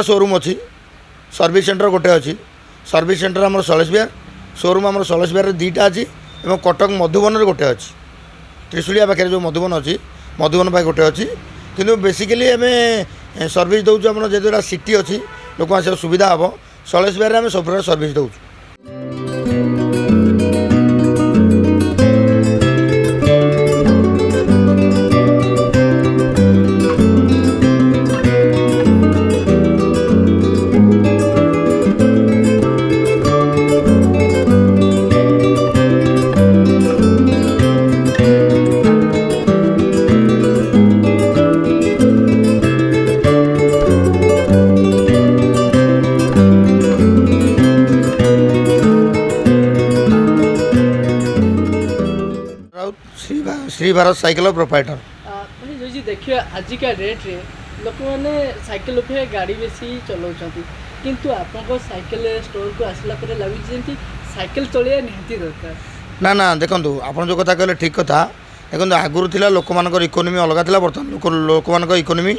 Showroom अच्छी service centre गोटे अच्छी सर्विस सेंटर आम सलेश विहार शोरूम आम सलेश विहार दुईटा अच्छी और कटक मधुबन गोटे अच्छी त्रिशूलिया पाखे जो मधुबन अच्छी मधुबन पाखे गोटे अच्छी किंतु बेसिकली आम सर्विस दौचु आम जेहतु सिटी अच्छी लोक आस सुविधा हम सलेश विहार आम सब सर्विस दौचु। श्री भारत साइकिल प्रोप्राइटर जो देखिए आजिका डेट रे लोक मैंने साइकिल उठे गाड़ी बेसी चलाउछंती किंतु आपनको साइकिल स्टोर को आसला पर लगुଛି जेंती साइकिल चलिया निहाती दरकार ना ना देखंतु आपण जो कथा कहले ठीक कथा देखंतु आगुरु थिला लोक मानकर इकोनॉमी अलग थिला बर्तमान लोक मानकर इकोनॉमी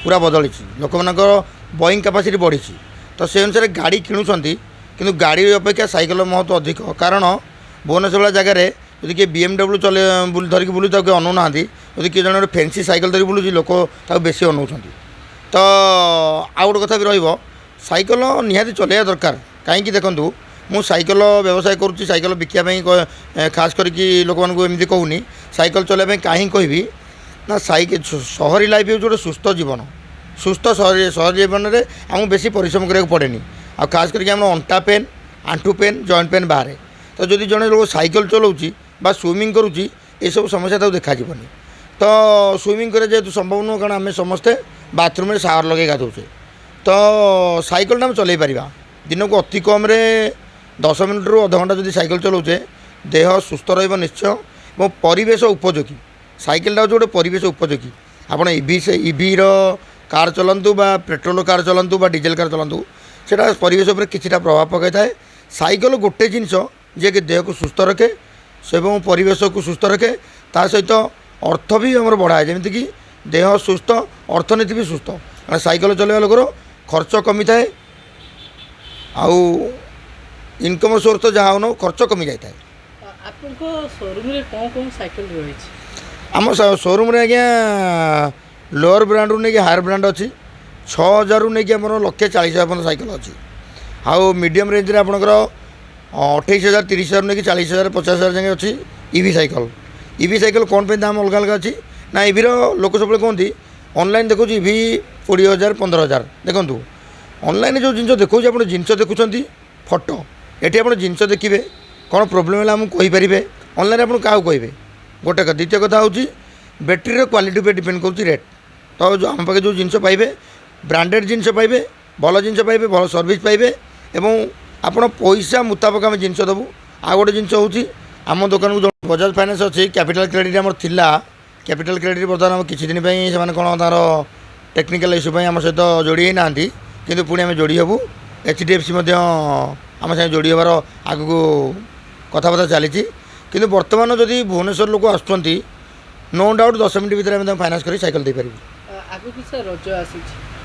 पूरा बदलिछि लोक मानकर बॉइंग कैपेसिटी बढ़िछि तो से अनुसार गाड़ी किणुछंती किंतु गाड़ी अपेक्षा साइकिल महत्व अधिक कारण भुवनेश्वर जगह यदि किए BMW चले धरिक बुलूँ किए अनौना यदि किए जन फैंसी साइकिल धरिक बुलूँ लोक बेसी अनौंट तो आउ गोटे कथा भी रहा निहाती चलैया दरकार कहीं देखूँ मु साइकिल व्यवसाय करुँची साइकिल बिकापी खास करके लोक एमती कहूनी साइकिल चलैया कहीं कहबी ना साइकिल सहरी लाइफ हूँ गोटे सुस्थ सहरी जीवन में आमको बेसी परिश्रम कराया पड़ेनि आ खास करके आम अंटा पेन आंठू पेन जॉइंट पेन बाहर तो जदि जड़े लोक साइकिल चलाऊँगी बा स्विमिंग करुँची ये सब समस्या तो देखा तो स्विमिंग करे जेहेतु संभव नुह कारण आम समस्ते बाथरूम में शावर लगे गाधौचे तो साइकिल आम चल पार दिन को अति कम 10 मिनट रु अध घंटा जब साइकिल चलाऊचे देह सुस्थ निश्चय और परिवेश उपयोगी साइकिल हूँ गोटे परिवेश उपयोगी आपड़ इवी कार चलतु बा पेट्रोल कार चलतु बा डीजेल कार चलतु से परिवेश उपर किछिटा प्रभाव पकई थाए साइकिल गोटे जिनस जे कि देह को सुस्थ रखे से परिवेश को सुस्थ रखे ता सहित अर्थ भी आम बढ़ाए जमीक देह सुस्थ अर्थनीति भी सुस्थ कारण साइकिल चलवा लोकर खर्च कमी थाए आउ इनकम सोर्स तो जहाँ हो खर्च कमी जाए। आपको शोरूम रे कौन साइकिल रही आम शोरूम रे आज्ञा लोअर ब्रांड रू नहीं हायर ब्रांड अच्छी 6000 रू नहीं आम 1,40,000 साइकिल अच्छी आउ मीडियम रेंज आपंकर 28,000 30,000 नहीं 40,000 50,000 जगह अच्छी इवी साइकिल कौन पे दाम अलग अलग अच्छी ना इवी लोक सब कहते ऑनलाइन देखो इवी 20,000 15,000 देखूँ ऑनलाइन जो जिन देखो आप जिनस देखुं फोटो ये आप जिनस देखिए कौन प्रोब्लेम है आमको कहींपारे ऑनलाइन आप क्या कहे गोटे द्वितीय कथा हूँ बैटेरी क्वालिटी पे डिपेंड कर रेट तो जो आम पाखे जो जिनस पाइबे ब्रांडेड जिनस पाइबे भल जिनस पाइबे भल सर्विस पाइबे एवं आपण पैसा मुताबक आम जिनस देवु आ गोटे जिनस हूँ आम दुकान को बजाज फाइनेंस अच्छी कैपिटल क्रेडिट आम थिला कैपिटल क्रेडिट बर्तमान आम किसी दिन से कौन तार टेक्निकल इश्यू आम सहित जोड़ी ना कि पुणी आम जोड़ी हेबू HDFC आम साथ जोड़ी हबार आगू कथबार्ता चली कि बर्तमान जदि भुवनेश्वर लोक आसुँच नो डाउट 10 मिनट भितर आम फाइनान्स कर साइकिल दे पारिबु। रज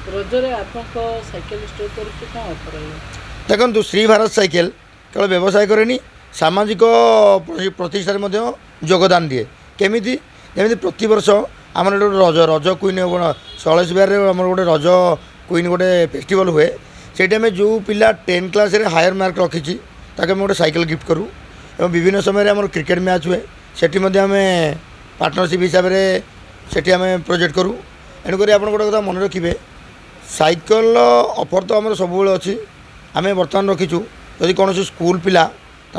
रजरे साइकिल स्टोर कर देखो श्री भारत साइकिल केवल व्यवसाय करेनि सामाजिक प्रतिष्ठान योगदान दिए केमी जमी प्रति वर्ष आम रज रज क्वीन सलेश विहार आम गोटे रज क्वीन गोटे फेस्टिवल हुए से टाइम जो पिला 10 क्लास रे हायर मार्क रखी ताके गोटे साइकिल गिफ्ट करूँ और विभिन्न समय आम क्रिकेट मैच हुए सेठी आम पार्टनरशिप हिसाब से आम प्रोजेक्ट करूँ एणुक आप गोटे कथा मन रखिए साइकिल ऑफर तो आम सब अच्छी आम बर्तमान रखीचु जदि कौन स्कूल पिला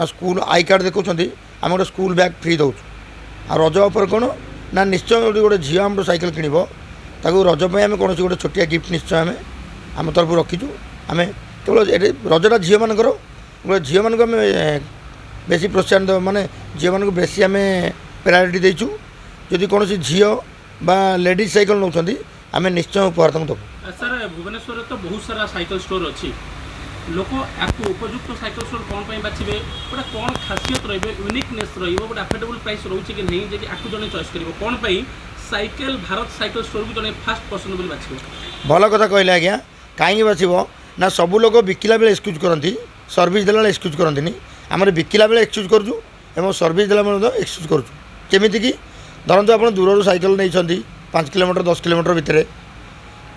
स्कूल आई कार्ड देखुं आम गोटे स्कूल बैग फ्री दौचु आ रज ऑफर कौन ना निश्चय गोटे झील आम साइकिल किणव ताकू रजपाई आम कौन गोटे छोटिया गिफ्ट निश्चय आम तरफ रखीचु आम केवल रजटा झील मान गोटे झील मानक आम बेसी प्रोत्साहन माने झील मानक बेसी आम प्रायोरिटी देचु जदि कौन झील बा लेडीज साइकिल नौ आम निश्चय उपहार तक देवु। सर भुवनेश्वर तो बहुत सारा साइकिल स्टोर अच्छी लोक आपको उपयुक्त साइकिल स्टोर कौन पर बाछे गोटे कौन खासियत यूनिकनेस रोटे अफोर्डेबल प्राइस रोचे कि नहीं जे आपको जड़े चॉइस कर कौन पर साइकिल भारत साइकिल स्टोर को जड़े फास्ट पसंद बोली बाछे। भल कथा कहले आज्ञा कहीं बाछब ना सबू लोक बिकिला बेले एक्सक्यूज करती सर्विस देला एक्सक्यूज करती आम बिकिला बेले एक्सक्यूज करूँ सर्विस देला एक्सक्यूज करूँ केमिति कि धरतु आप दूर साइकेल नहीं 5 किलोमीटर 10 किलोमीटर भितर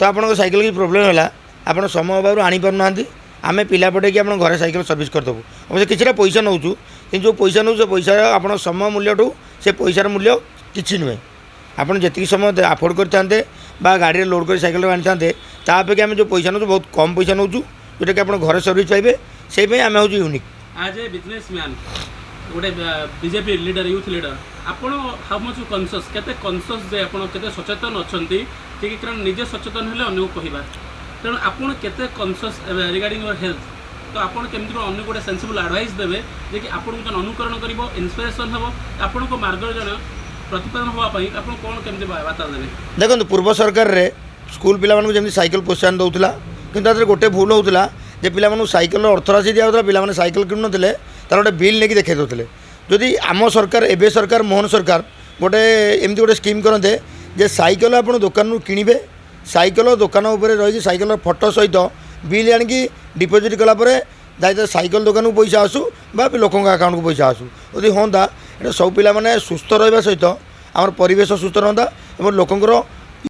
तो आप साइकेल की प्रोब्लेम है आप समय अभाव आनी पारना आम पिला पटे आप घरे साइकेल सर्विस करदेबू अवश्य किसी पैसा नौ कि जो पैसा नौ से पैसा आप समय मूल्य ठू से पैसार मूल्य किसी नुहे आप जी समय आफोर्ड करते गाड़ी लोड कर साइकेल आनी था तापेक्षा आम जो पैसा नौ बहुत कम पैसा नौ जोटा कि आप घरे सर्विस पाइबे से आम हूँ यूनिक एज ए बिजनेसमैन गोटे बीजेपी लीडर यूथ लीडर आपण हाउ मच कॉन्शियस केते कॉन्शियस जे आपण केते सचेतन अछंती ठीक कारण निजे सचेतन हेले अन्य कहबा तेणु आपण केते कॉन्शियस रिगार्डिंग योर हेल्थ तो आपण केमति को अन्य गोटे सेंसिबल एडवाइस देबे जे कि आपण को अनुकरण करिवो इंस्पिरेशन हबो आपण को मार्गदर्शन प्रतिपादन होवा पई आपण कोन केमति बात देबे देखो पूर्व सरकार रे स्कूल पिला मानू जमी साइकेल प्रोत्साहन दउतला किंतु गोटे भूल होउतला जे पिला मानू साइकेल अर्थराशि दिया होता पिला माने साइकेल किनु नथिले तार गोटे बिल लेके देखै दउतले जदि आम सरकार एबे सरकार मोहन सरकार गोटे एमती गोटे स्कीम करते जे साइकेल आप दुकान किणवे साइकेल दुकान उपर रही साइकेल फोटो सहित बिल आणिकी डिपोजिट कलापर दायित्व साइकेल दुकान को पैसा आसू बा लोकों अकाउंट को पैसा आसू यदि हाँ ये सब पिला सुस्थ रहा सहित आम परिवेश सुस्थ रहा और लोकंर